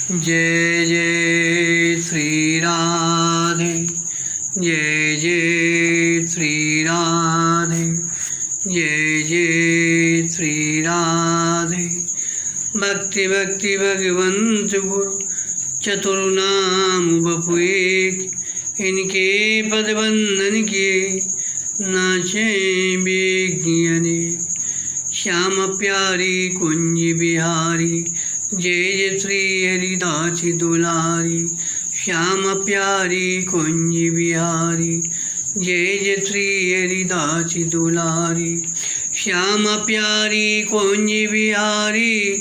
जय जय श्री राधे, जय जय श्री राधे, जय जय श्री राधे। भक्ति भक्ति भगवंत गुरु चतुर्नाम बपु एक, इनके पद बंदन किए नाचे विज्ञानी। श्याम प्यारी कुंज बिहारी, जय जय श्री हरिदास दुलारी। श्याम प्यारी कुंज बिहारी, जय जय श्री हरिदास दुलारी। श्याम प्यारी कुंज बिहारी,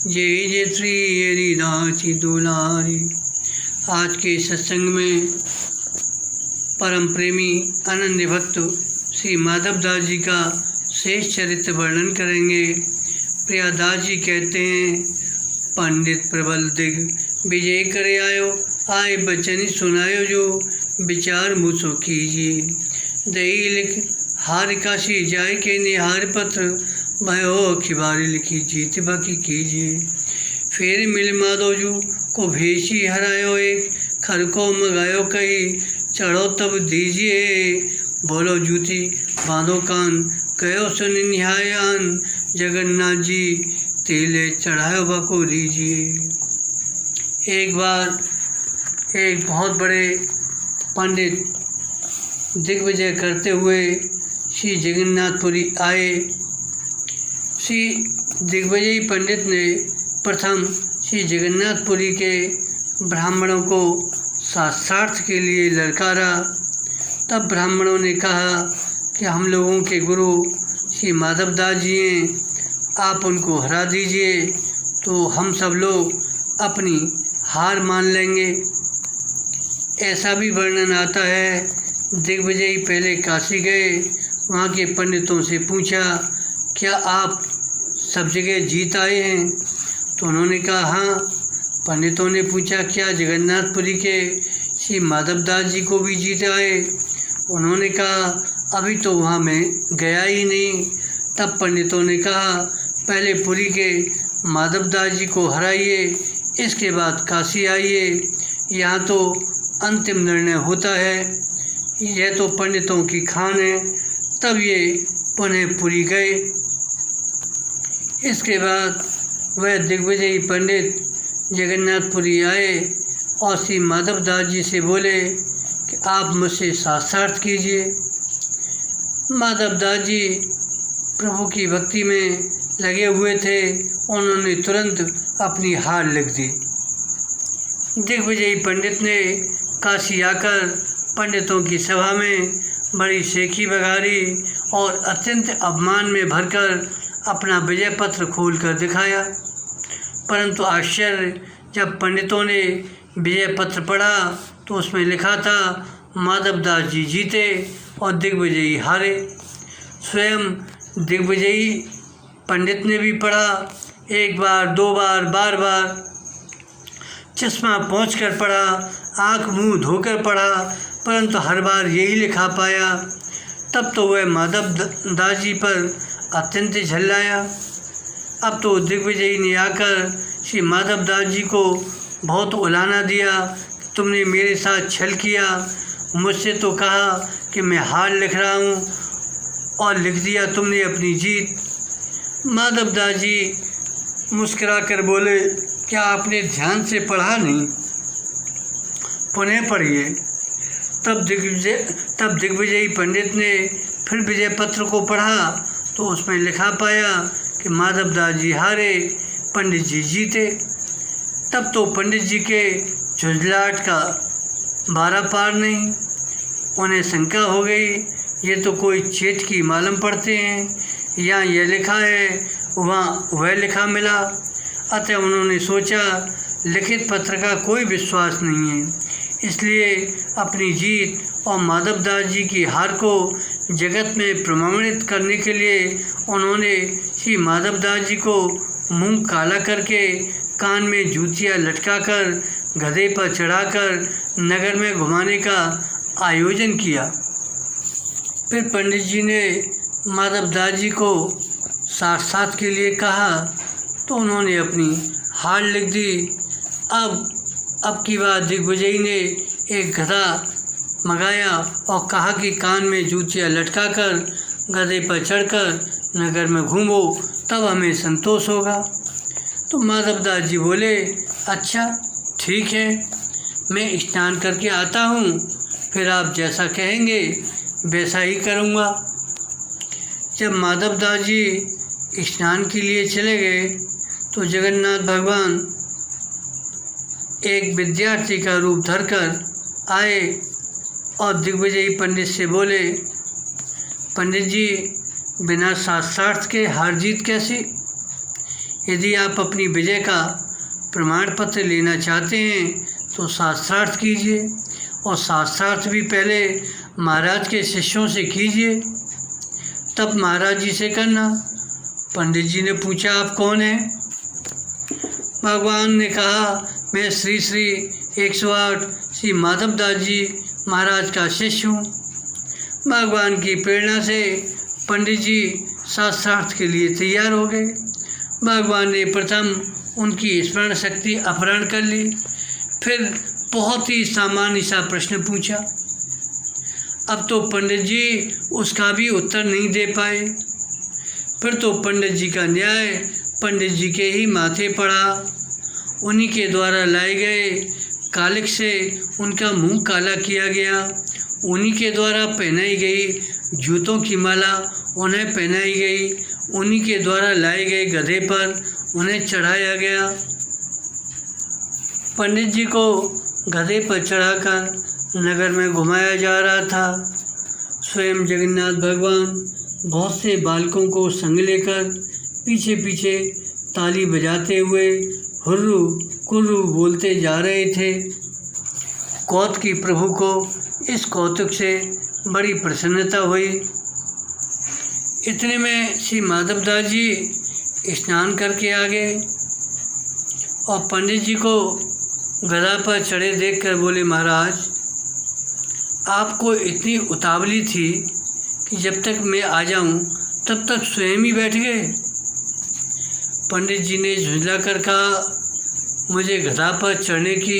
जय जय श्री हरिदास दुलारी। आज के सत्संग में परम प्रेमी आनंद भक्त श्री माधवदास जी का शेष चरित्र वर्णन करेंगे। प्रियादास जी कहते हैं, पंडित प्रबल दिग विजय करे आयो, आए बचन सुनायो जो विचार मुझो कीजिए। दही लिख हार काशी जाय के निहार पत्र, भयो खिबारी लिखी जीत बाकी कीजिए। फिर मिल माधो जू को भेशी हरायो एक, खर को मगायो कही चढ़ो तब दीजिए। बोलो जूती बांधो कान, कहो सुन निहायान, जगन्नाथ जी तेले चढ़ायो बको दीजिए। एक बार एक बहुत बड़े पंडित दिग्विजय करते हुए श्री जगन्नाथपुरी आए। श्री दिग्विजयी पंडित ने प्रथम श्री जगन्नाथपुरी के ब्राह्मणों को शास्त्रार्थ के लिए ललकारा। तब ब्राह्मणों ने कहा कि हम लोगों के गुरु श्री माधवदास जी हैं, आप उनको हरा दीजिए तो हम सब लोग अपनी हार मान लेंगे। ऐसा भी वर्णन आता है, दिग्विजयी पहले काशी गए, वहाँ के पंडितों से पूछा, क्या आप सब जगह जीत आए हैं? तो उन्होंने कहा हाँ। पंडितों ने पूछा, क्या जगन्नाथपुरी के श्री माधवदास जी को भी जीत आए? उन्होंने कहा अभी तो वहाँ मैं गया ही नहीं। तब पंडितों ने कहा, पहले पुरी के माधवदास जी को हराइए, इसके बाद काशी आइए, यहाँ तो अंतिम निर्णय होता है। यह तो पंडितों की खान है। तब ये पुनः पुरी गए। इसके बाद वह दिग्विजयी पंडित जगन्नाथपुरी आए और श्री माधवदास जी से बोले कि आप मुझसे शास्त्रार्थ कीजिए। माधवदास जी प्रभु की भक्ति में लगे हुए थे, उन्होंने तुरंत अपनी हार लिख दी। दिग्विजयी पंडित ने काशी आकर पंडितों की सभा में बड़ी शेखी बघारी और अत्यंत अपमान में भरकर अपना विजय पत्र खोलकर दिखाया। परंतु आश्चर्य, जब पंडितों ने विजय पत्र पढ़ा तो उसमें लिखा था, माधवदास जी जीते और दिग्विजयी हारे। स्वयं दिग्विजयी पंडित ने भी पढ़ा, एक बार, दो बार, बार बार चश्मा पोंछकर पढ़ा, आँख मुंह धोकर पढ़ा, परंतु हर बार यही लिखा पाया। तब तो वह माधवदास जी पर अत्यंत झल्लाया। अब तो दिग्विजयी ने आकर श्री माधवदास जी को बहुत उलाना दिया, तुमने मेरे साथ छल किया, मुझसे तो कहा कि मैं हार लिख रहा हूँ और लिख दिया तुमने अपनी जीत। माधवदास जी मुस्कुरा कर बोले, क्या आपने ध्यान से पढ़ा नहीं? पुनः पढ़िए। तब दिग्विजयी पंडित ने फिर विजय पत्र को पढ़ा तो उसमें लिखा पाया कि माधवदास जी हारे, पंडित जी जीते। तब तो पंडित जी के झुंझलाहट का बारा पार नहीं। उन्हें शंका हो गई, ये तो कोई चेट की मालूम पढ़ते हैं, यहाँ यह लिखा है वहाँ वह लिखा मिला। अतः उन्होंने सोचा लिखित पत्र का कोई विश्वास नहीं है, इसलिए अपनी जीत और माधवदास जी की हार को जगत में प्रमाणित करने के लिए उन्होंने श्री माधवदास जी को मुंह काला करके, कान में जूतियाँ लटकाकर, गधे पर चढ़ाकर नगर में घुमाने का आयोजन किया। फिर पंडित जी ने माधवदास जी को साक्षात के लिए कहा तो उन्होंने अपनी हार लिख दी। अब की बार दिग्विजयी ने एक गधा मंगाया और कहा कि कान में जूतियाँ लटकाकर गधे पर चढ़कर नगर में घूमो, तब हमें संतोष होगा। तो माधवदास जी बोले, अच्छा ठीक है, मैं स्नान करके आता हूँ, फिर आप जैसा कहेंगे वैसा ही करूँगा। जब माधवदास जी स्नान के लिए चले गए तो जगन्नाथ भगवान एक विद्यार्थी का रूप धरकर आए और दिग्विजयी पंडित से बोले, पंडित जी, बिना शास्त्रार्थ के हार जीत कैसे? यदि आप अपनी विजय का प्रमाण पत्र लेना चाहते हैं तो शास्त्रार्थ कीजिए, और शास्त्रार्थ भी पहले महाराज के शिष्यों से कीजिए, तब महाराज जी से करना। पंडित जी ने पूछा, आप कौन हैं? भगवान ने कहा, मैं श्री श्री 108 श्री माधवदास जी महाराज का शिष्य हूँ। भगवान की प्रेरणा से पंडित जी शास्त्रार्थ के लिए तैयार हो गए। भगवान ने प्रथम उनकी स्मरण शक्ति अपहरण कर ली, फिर बहुत ही सामान्य सा प्रश्न पूछा। अब तो पंडित जी उसका भी उत्तर नहीं दे पाए। फिर तो पंडित जी का न्याय पंडित जी के ही माथे पड़ा। उन्हीं के द्वारा लाए गए कालिक से उनका मुंह काला किया गया। उन्हीं के द्वारा पहनाई गई जूतों की माला उन्हें पहनाई गई। उन्हीं के द्वारा लाए गए गधे पर उन्हें चढ़ाया गया। पंडित जी को गधे पर चढ़ाकर नगर में घुमाया जा रहा था। स्वयं जगन्नाथ भगवान बहुत से बालकों को संग लेकर पीछे पीछे ताली बजाते हुए हुर्रू कुर्रू बोलते जा रहे थे। कौतुकी प्रभु को इस कौतुक से बड़ी प्रसन्नता हुई। इतने में श्री माधवदास जी स्नान करके आ गए और पंडित जी को गधा पर चढ़े देखकर बोले, महाराज, आपको इतनी उतावली थी कि जब तक मैं आ जाऊं तब तक स्वयं ही बैठ गए। पंडित जी ने झुंझला कर कहा, मुझे गधा पर चढ़ने की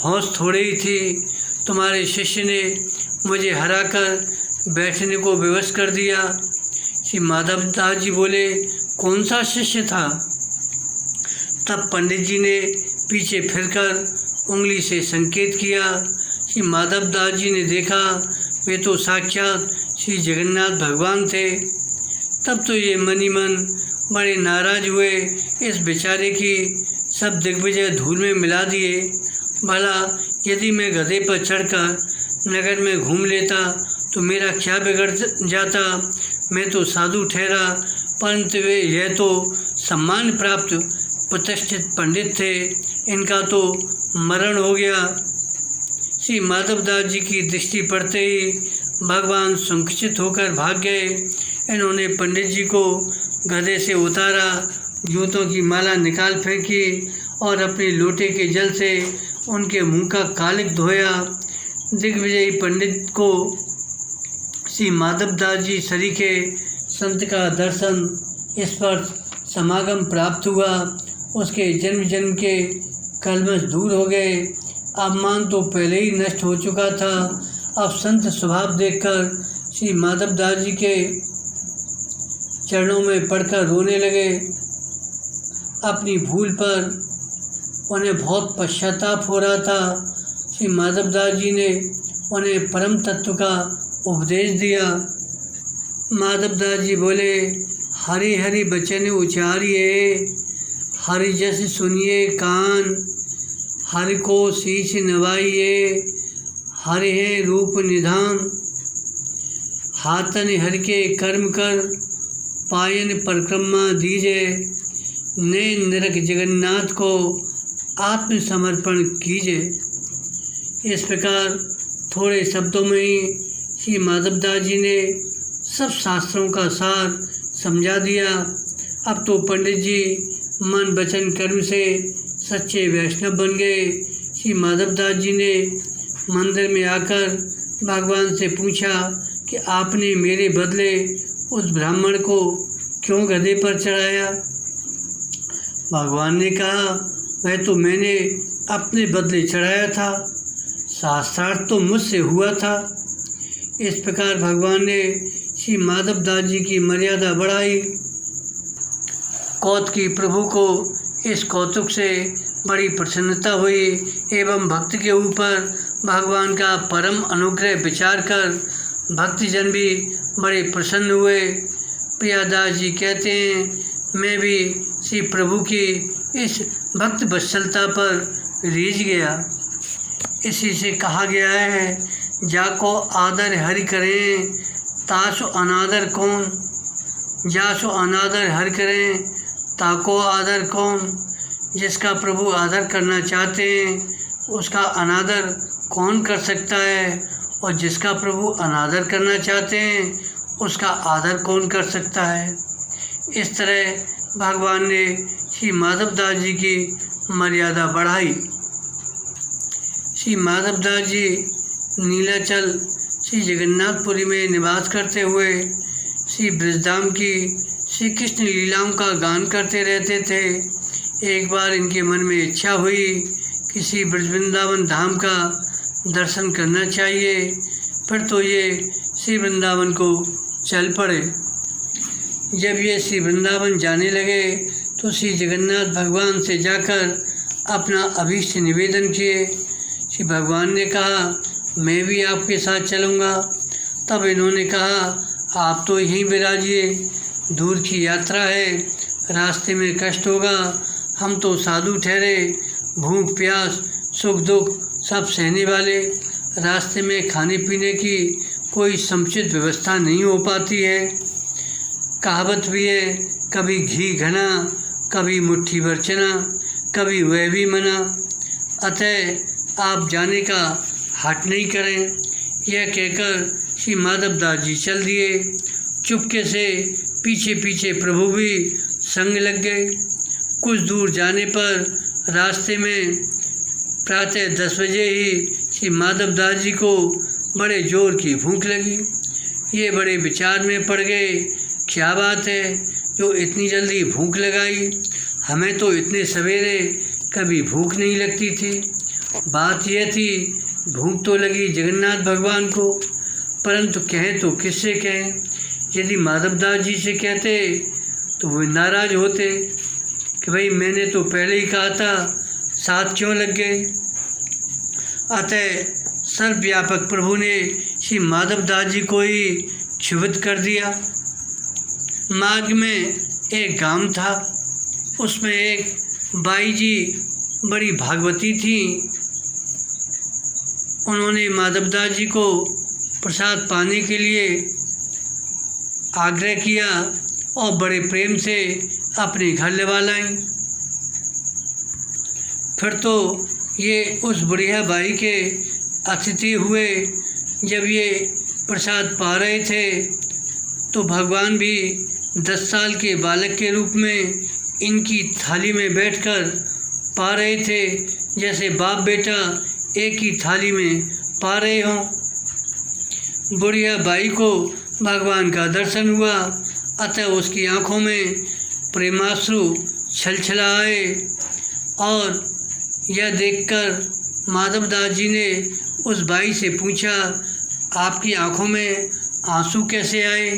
होश थोड़ी ही थी। तुम्हारे शिष्य ने मुझे हराकर बैठने को विवश कर दिया। श्री माधवदास जी बोले, कौन सा शिष्य था? तब पंडित जी ने पीछे फिरकर उंगली से संकेत किया। श्री माधवदास जी ने देखा वे तो साक्षात श्री जगन्नाथ भगवान थे। तब तो ये मन ही मन बड़े नाराज हुए। इस बेचारे की सब दिग्विजय धूल में मिला दिए। भला यदि मैं गधे पर चढ़कर नगर में घूम लेता तो मेरा क्या बिगड़ जाता? मैं तो साधु ठहरा, परंतु वे यह तो सम्मान प्राप्त प्रतिष्ठित पंडित थे, इनका तो मरण हो गया। श्री माधवदास जी की दृष्टि पड़ते ही भगवान संकुचित होकर भाग गए। इन्होंने पंडित जी को गधे से उतारा, जूतों की माला निकाल फेंकी और अपने लोटे के जल से उनके मुंह का कालिक धोया। दिग्विजयी पंडित को श्री माधवदास जी सरीखे संत का दर्शन स्पर्श समागम प्राप्त हुआ। उसके जन्म जन्म के कलमश दूर हो गए। अपमान तो पहले ही नष्ट हो चुका था। अब संत स्वभाव देखकर श्री माधवदास जी के चरणों में पड़कर रोने लगे। अपनी भूल पर उन्हें बहुत पश्चाताप हो रहा था। श्री माधवदास जी ने उन्हें परम तत्व का उपदेश दिया। माधवदास जी बोले, हरि हरि बचन उचारिए, हरि जस सुनिए कान, हरि को शीश नवाइए, हरि है रूप निधान, हाथन हरि के कर्म कर, पायन परिक्रमा दीजे, ने नरक जगन्नाथ को आत्मसमर्पण कीजिए। इस प्रकार थोड़े शब्दों में ही श्री माधवदास जी ने सब शास्त्रों का सार समझा दिया। अब तो पंडित जी मन वचन कर्म से सच्चे वैष्णव बन गए। श्री माधवदास जी ने मंदिर में आकर भगवान से पूछा कि आपने मेरे बदले उस ब्राह्मण को क्यों गधे पर चढ़ाया? भगवान ने कहा, वह तो मैंने अपने बदले चढ़ाया था, शास्त्रार्थ तो मुझसे हुआ था। इस प्रकार भगवान ने श्री माधव दास जी की मर्यादा बढ़ाई। कौतुकी प्रभु को इस कौतुक से बड़ी प्रसन्नता हुई एवं भक्त के ऊपर भगवान का परम अनुग्रह विचार कर भक्तजन भी बड़े प्रसन्न हुए। प्रियादास जी कहते हैं, मैं भी श्री प्रभु की इस भक्त वत्सलता पर रीझ गया। इसी से कहा गया है, जाको आदर हरि करें तासो अनादर कौन, जासो अनादर हरि करें ताको आदर कौन। जिसका प्रभु आदर करना चाहते हैं उसका अनादर कौन कर सकता है, और जिसका प्रभु अनादर करना चाहते हैं उसका आदर कौन कर सकता है। इस तरह भगवान ने श्री माधव दास जी की मर्यादा बढ़ाई। श्री माधव दास जी नीलाचल श्री जगन्नाथपुरी में निवास करते हुए श्री ब्रजधाम की श्री कृष्ण लीलाओं का गान करते रहते थे। एक बार इनके मन में इच्छा हुई कि श्री ब्रज वृंदावन धाम का दर्शन करना चाहिए। फिर तो ये श्री वृंदावन को चल पड़े। जब ये श्री वृंदावन जाने लगे तो श्री जगन्नाथ भगवान से जाकर अपना अभीष्ट निवेदन किए। श्री भगवान ने कहा, मैं भी आपके साथ चलूँगा। तब इन्होंने कहा, आप तो यहीं विराजिए, दूर की यात्रा है, रास्ते में कष्ट होगा। हम तो साधु ठहरे, भूख प्यास सुख दुख सब सहने वाले। रास्ते में खाने पीने की कोई समुचित व्यवस्था नहीं हो पाती है। कहावत भी है, कभी घी घना, कभी मुट्ठी भर चना, कभी वह भी मना। अतः आप जाने का हट नहीं करें। यह कहकर श्री माधव दास जी चल दिए। चुपके से पीछे पीछे प्रभु भी संग लग गए। कुछ दूर जाने पर रास्ते में प्रातः 10 बजे ही श्री माधव दास जी को बड़े जोर की भूख लगी। ये बड़े विचार में पड़ गए, क्या बात है जो इतनी जल्दी भूख लगाई, हमें तो इतने सवेरे कभी भूख नहीं लगती थी। बात यह थी, भूख तो लगी जगन्नाथ भगवान को, परंतु कहें तो किससे कहें। यदि माधव दास जी से कहते तो वो नाराज होते कि भाई मैंने तो पहले ही कहा था, साथ क्यों लग गए। अतः सर्वव्यापक प्रभु ने श्री माधव दास जी को ही क्षुभित कर दिया। मार्ग में एक गांव था, उसमें एक बाई जी बड़ी भागवती थी। उन्होंने माधव दास जी को प्रसाद पाने के लिए आग्रह किया और बड़े प्रेम से अपने घर लवा लाईं। फिर तो ये उस बुढ़िया बाई के अतिथि हुए। जब ये प्रसाद पा रहे थे तो भगवान भी 10 साल के बालक के रूप में इनकी थाली में बैठकर पा रहे थे, जैसे बाप बेटा एक ही थाली में पा रहे हों। बुढ़िया बाई को भगवान का दर्शन हुआ, अतः उसकी आँखों में प्रेमाश्रु छलछलाए। और यह देखकर माधव दास जी ने उस बाई से पूछा, आपकी आँखों में आंसू कैसे आए,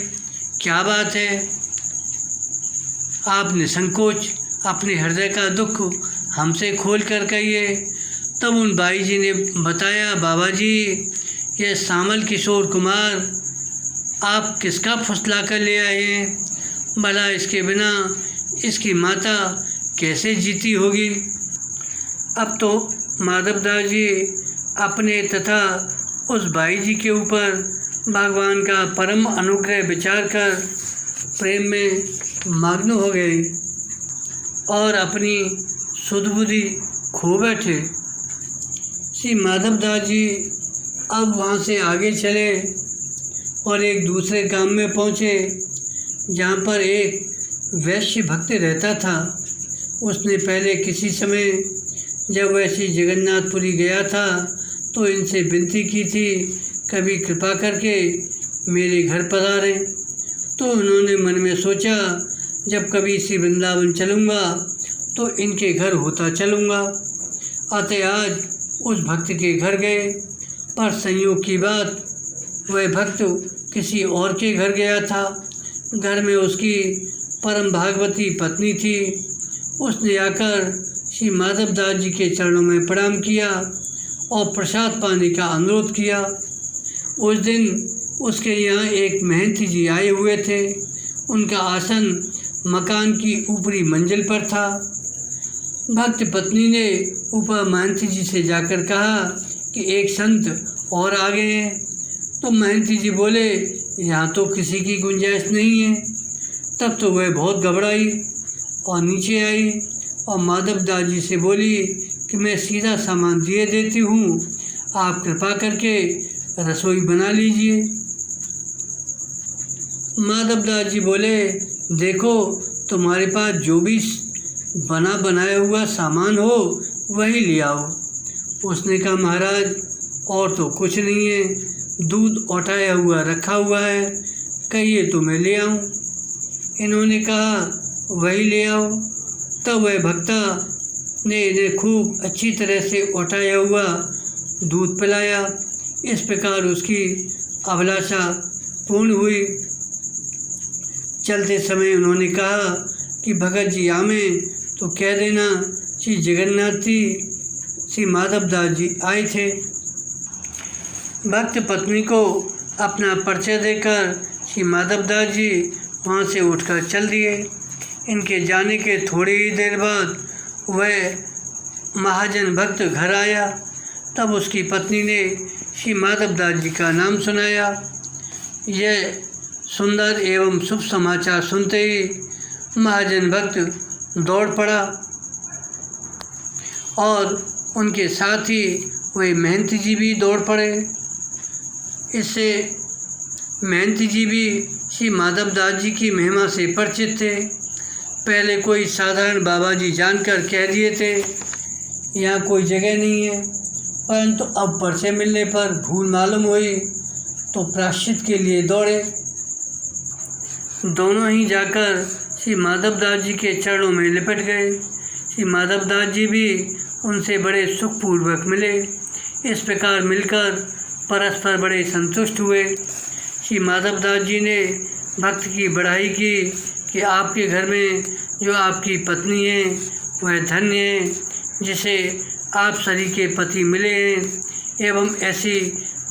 क्या बात है। आप निसंकोच अपने हृदय का दुख हमसे खोल कर कहिए। तब उन बाई जी ने बताया, बाबा जी यह सामल किशोर कुमार आप किसका फुसला कर ले आए हैं, भला इसके बिना इसकी माता कैसे जीती होगी। अब तो माधव दास जी अपने तथा उस बाई जी के ऊपर भगवान का परम अनुग्रह विचार कर प्रेम में मग्न हो गए और अपनी सुध बुद्धि खो बैठे। श्री माधव दास जी अब वहाँ से आगे चले और एक दूसरे गांव में पहुँचे, जहाँ पर एक वैश्य भक्त रहता था। उसने पहले किसी समय जब वैसे जगन्नाथपुरी गया था तो इनसे विनती की थी, कभी कृपा करके मेरे घर पधारें। तो उन्होंने मन में सोचा, जब कभी श्री वृंदावन चलूँगा तो इनके घर होता चलूँगा। अतः आज उस भक्त के घर गए, पर संयोग की बात वह भक्त किसी और के घर गया था। घर में उसकी परम भागवती पत्नी थी। उसने आकर श्री माधवदास जी के चरणों में प्रणाम किया और प्रसाद पाने का अनुरोध किया। उस दिन उसके यहाँ एक महंत जी आए हुए थे। उनका आसन मकान की ऊपरी मंजिल पर था। भक्त पत्नी ने ऊपर महंत जी से जाकर कहा कि एक संत और आ गए हैं। तो महंत जी बोले, यहाँ तो किसी की गुंजाइश नहीं है। तब तो वह बहुत घबराई और नीचे आई और माधवदास जी से बोली कि मैं सीधा सामान दिए देती हूँ, आप कृपा करके रसोई बना लीजिए। माधवदास जी बोले, देखो तुम्हारे पास जो भी बना बनाया हुआ सामान हो वही ले आओ। उसने कहा, महाराज और तो कुछ नहीं है, दूध उठाया हुआ रखा हुआ है, कहिए तो मैं ले आऊँ। इन्होंने कहा, वही ले आओ। तब वह भक्ता ने इन्हें खूब अच्छी तरह से उठाया हुआ दूध पिलाया। इस प्रकार उसकी अभिलाषा पूर्ण हुई। चलते समय उन्होंने कहा कि भगत जी आमे तो कह देना श्री जगन्नाथ जी श्री माधवदास जी आए थे। भक्त पत्नी को अपना परिचय देकर श्री माधवदास जी वहाँ से उठकर चल दिए। इनके जाने के थोड़ी ही देर बाद वह महाजन भक्त घर आया। तब उसकी पत्नी ने श्री माधवदास जी का नाम सुनाया। यह सुंदर एवं शुभ समाचार सुनते ही महाजन भक्त दौड़ पड़ा और उनके साथ ही वही महंत जी भी दौड़ पड़े। इससे महंत जी भी श्री माधवदास जी की महिमा से परिचित थे। पहले कोई साधारण बाबा जी जानकर कह दिए थे यहाँ कोई जगह नहीं है, परंतु अब परिचय मिलने पर भूल मालूम हुई तो प्रायश्चित के लिए दौड़े। दोनों ही जाकर श्री माधवदास जी के चरणों में लिपट गए। श्री माधवदास जी भी उनसे बड़े सुखपूर्वक मिले। इस प्रकार मिलकर परस्पर बड़े संतुष्ट हुए। श्री माधवदास जी ने भक्त की बढ़ाई की कि आपके घर में जो आपकी पत्नी है वह धन्य है, जिसे आप सरी के पति मिले हैं, एवं ऐसी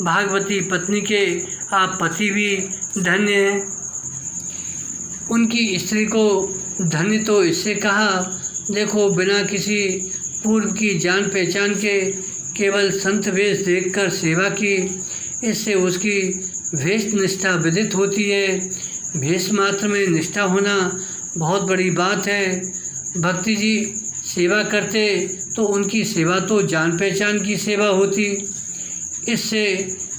भागवती पत्नी के आप पति भी धन्य हैं। उनकी स्त्री को धन्य तो इससे कहा, देखो बिना किसी पूर्व की जान पहचान के केवल संत वेश देखकर सेवा की, इससे उसकी वेश निष्ठा विदित होती है। भेष मात्र में निष्ठा होना बहुत बड़ी बात है। भक्ति जी सेवा करते तो उनकी सेवा तो जान पहचान की सेवा होती। इससे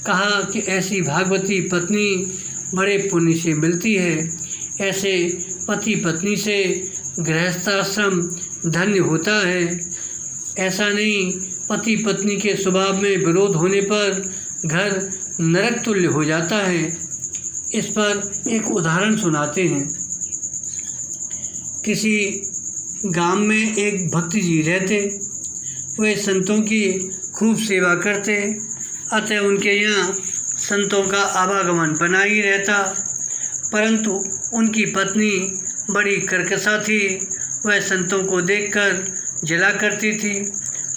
कहा कि ऐसी भागवती पत्नी बड़े पुण्य से मिलती है। ऐसे पति पत्नी से गृहस्थाश्रम धन्य होता है। ऐसा नहीं पति पत्नी के स्वभाव में विरोध होने पर घर नरक तुल्य हो जाता है। इस पर एक उदाहरण सुनाते हैं। किसी गांव में एक भक्त जी रहते। वे संतों की खूब सेवा करते, अतः उनके यहाँ संतों का आवागमन बना ही रहता। परंतु उनकी पत्नी बड़ी कर्कशा थी। वह संतों को देखकर जला करती थी,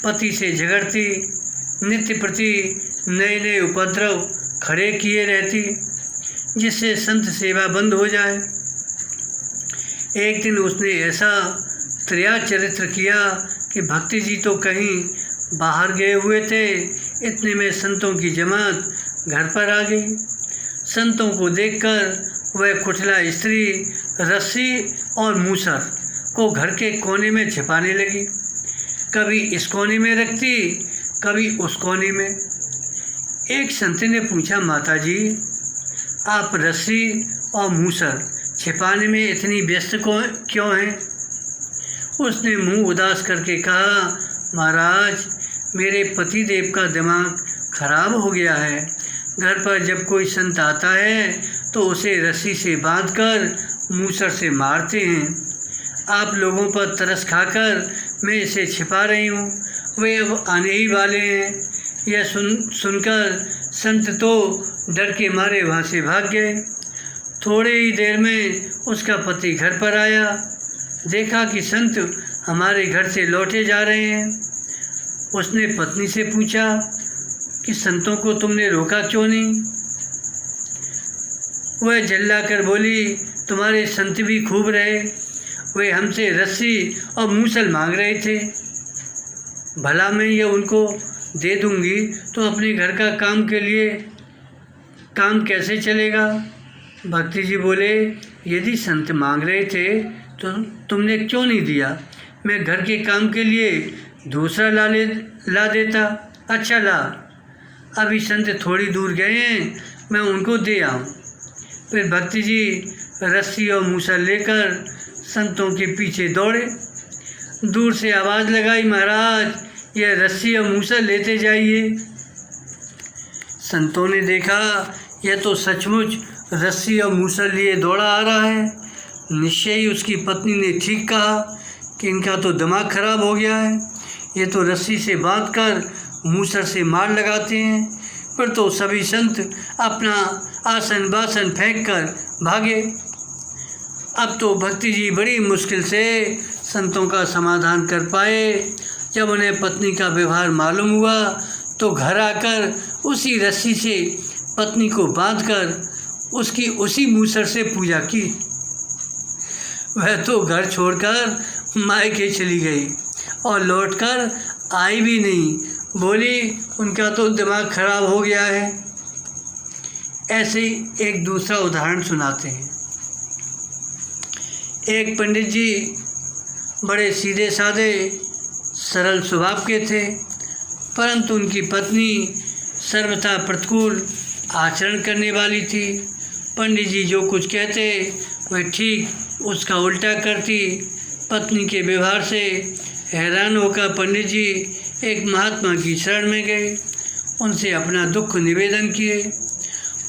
पति से झगड़ती, नित्य प्रति नए नए उपद्रव खड़े किए रहती, जिससे संत सेवा बंद हो जाए। एक दिन उसने ऐसा त्रिया चरित्र किया कि भक्ति जी तो कहीं बाहर गए हुए थे, इतने में संतों की जमात घर पर आ गई। संतों को देखकर वह कुटिला स्त्री रस्सी और मूसर को घर के कोने में छिपाने लगी। कभी इस कोने में रखती, कभी उस कोने में। एक संत ने पूछा, माता जी आप रस्सी और मूसर छिपाने में इतनी व्यस्त क्यों हैं? उसने मुंह उदास करके कहा, महाराज मेरे पतिदेव का दिमाग खराब हो गया है। घर पर जब कोई संत आता है तो उसे रस्सी से बांधकर मूसर से मारते हैं। आप लोगों पर तरस खाकर मैं इसे छिपा रही हूँ, वे अब आने ही वाले हैं। यह सुनकर संत तो डर के मारे वहाँ से भाग गए। थोड़े ही देर में उसका पति घर पर आया। देखा कि संत हमारे घर से लौटे जा रहे हैं। उसने पत्नी से पूछा कि संतों को तुमने रोका क्यों नहीं? वह झल्लाकर बोली, तुम्हारे संत भी खूब रहे, वे हमसे रस्सी और मूसल मांग रहे थे। भला मैं ये उनको दे दूंगी तो अपने घर का काम कैसे चलेगा? भक्ति जी बोले, यदि संत मांग रहे थे तो तुमने क्यों नहीं दिया? मैं घर के काम के लिए दूसरा ला देता। अच्छा ला, अभी संत थोड़ी दूर गए हैं, मैं उनको दे आऊँ। फिर भक्ति जी रस्सी और मूसल लेकर संतों के पीछे दौड़े। दूर से आवाज़ लगाई, महाराज यह रस्सी और मूसल लेते जाइए। संतों ने देखा यह तो सचमुच रस्सी और मूसल लिए दौड़ा आ रहा है। निश्चय ही उसकी पत्नी ने ठीक कहा कि इनका तो दिमाग खराब हो गया है, ये तो रस्सी से बांधकर मूसल से मार लगाते हैं। फिर तो सभी संत अपना आसन बासन फेंक कर भागे। अब तो भक्ति जी बड़ी मुश्किल से संतों का समाधान कर पाए। जब उन्हें पत्नी का व्यवहार मालूम हुआ तो घर आकर उसी रस्सी से पत्नी को बांधकर उसकी उसी मूसल से पूजा की। वह तो घर छोड़कर मायके चली गई और लौटकर आई भी नहीं। बोली उनका तो दिमाग खराब हो गया है। ऐसे ही एक दूसरा उदाहरण सुनाते हैं। एक पंडित जी बड़े सीधे साधे सरल स्वभाव के थे, परंतु उनकी पत्नी सर्वथा प्रतिकूल आचरण करने वाली थी। पंडित जी जो कुछ कहते वह ठीक उसका उल्टा करती। पत्नी के व्यवहार से हैरान होकर पंडित जी एक महात्मा की शरण में गए, उनसे अपना दुख निवेदन किए।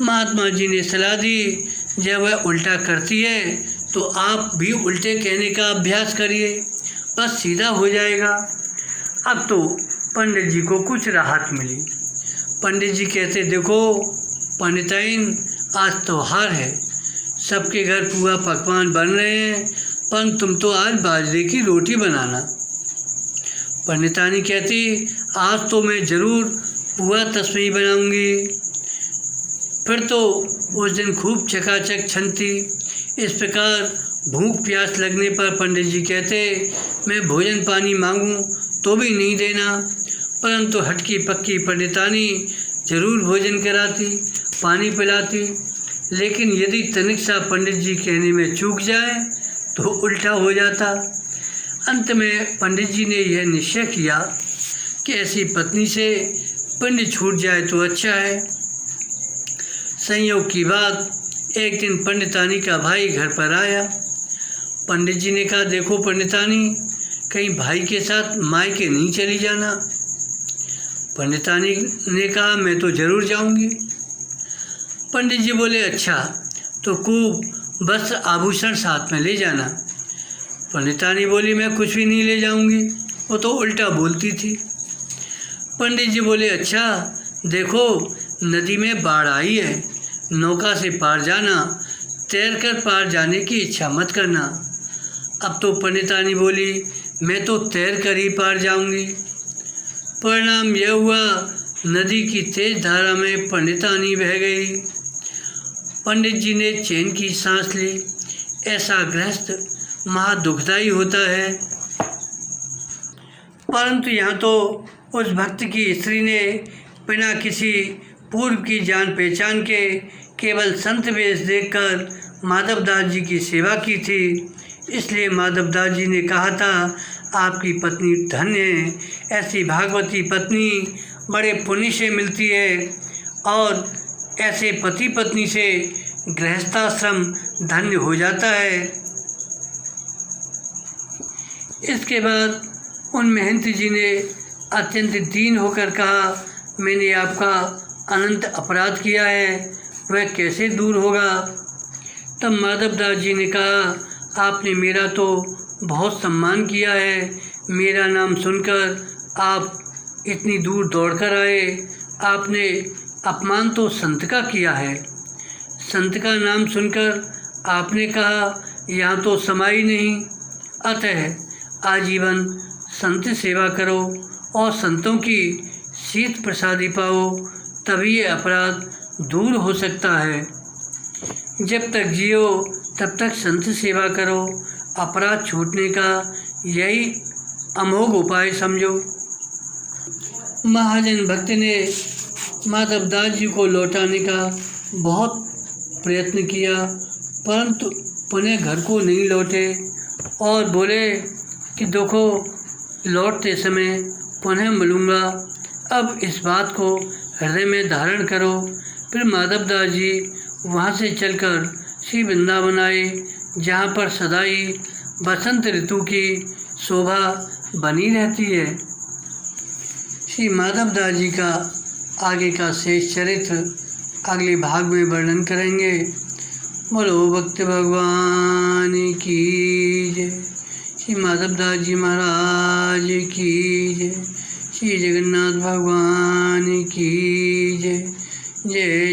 महात्मा जी ने सलाह दी, जब वह उल्टा करती है तो आप भी उल्टे कहने का अभ्यास करिए, बस सीधा हो जाएगा। अब तो पंडित जी को कुछ राहत मिली। पंडित जी कहते, देखो पंडिताइन आज त्योहार है, सबके घर पुआ पकवान बन रहे हैं, पर तुम तो आज बाजरे की रोटी बनाना। पंडितानी कहती, आज तो मैं ज़रूर पुआ तस्मई बनाऊंगी। फिर तो उस दिन खूब चकाचक छनती। इस प्रकार भूख प्यास लगने पर पंडित जी कहते, मैं भोजन पानी मांगूं तो भी नहीं देना, परंतु हटकी पक्की पंडितानी जरूर भोजन कराती, पानी पिलाती। लेकिन यदि तनिक सा पंडित जी कहने में चूक जाए तो उल्टा हो जाता। अंत में पंडित जी ने यह निश्चय किया कि ऐसी पत्नी से पिंड छूट जाए तो अच्छा है। संयोग की बात, एक दिन पंडितानी का भाई घर पर आया। पंडित जी ने कहा, देखो पंडितानी, कहीं भाई के साथ मायके नहीं चली जाना। पंडितानी ने कहा, मैं तो ज़रूर जाऊंगी। पंडित जी बोले, अच्छा तो खूब वस्त्र आभूषण साथ में ले जाना। पंडितानी बोली, मैं कुछ भी नहीं ले जाऊंगी, वो तो उल्टा बोलती थी। पंडित जी बोले, अच्छा देखो नदी में बाढ़ आई है, नौका से पार जाना, तैरकर पार जाने की इच्छा मत करना। अब तो पंडितानी बोली, मैं तो तैर कर ही पार जाऊंगी। परिणाम यह हुआ, नदी की तेज धारा में पंडितानी बह गई। पंडित जी ने चैन की सांस ली। ऐसा गृहस्थ महा दुखदायी होता है। परंतु यहाँ तो उस भक्त की स्त्री ने बिना किसी पूर्व की जान पहचान के केवल संत वेश देखकर माधवदास जी की सेवा की थी। इसलिए माधवदास जी ने कहा था, आपकी पत्नी धन्य है, ऐसी भागवती पत्नी बड़े पुण्य से मिलती है और ऐसे पति पत्नी से गृहस्थाश्रम धन्य हो जाता है। इसके बाद उन महंत जी ने अत्यंत दीन होकर कहा, मैंने आपका अनंत अपराध किया है, वह कैसे दूर होगा। तब माधवदास जी ने कहा, आपने मेरा तो बहुत सम्मान किया है, मेरा नाम सुनकर आप इतनी दूर दौड़कर आए, आपने अपमान तो संत का किया है। संत का नाम सुनकर आपने कहा यहाँ तो समाई नहीं, अतः आजीवन संत सेवा करो और संतों की शीत प्रसादी पाओ, तभी ये अपराध दूर हो सकता है। जब तक जियो तब तक संत सेवा करो, अपराध छूटने का यही अमोघ उपाय समझो। महाजन भक्त ने माधवदास जी को लौटाने का बहुत प्रयत्न किया, परंतु पुनः घर को नहीं लौटे और बोले कि देखो लौटते समय पुनः मिलूँगा, अब इस बात को हृदय में धारण करो। फिर माधवदास जी वहाँ से चलकर श्री वृंदावन आए, जहाँ पर सदाई बसंत ऋतु की शोभा बनी रहती है। श्री माधवदास जी का आगे का शेष चरित्र अगले भाग में वर्णन करेंगे। बोलो भक्त भगवान की जय, श्री माधवदास जी महाराज की जय, श्री जगन्नाथ भगवान की जय। जय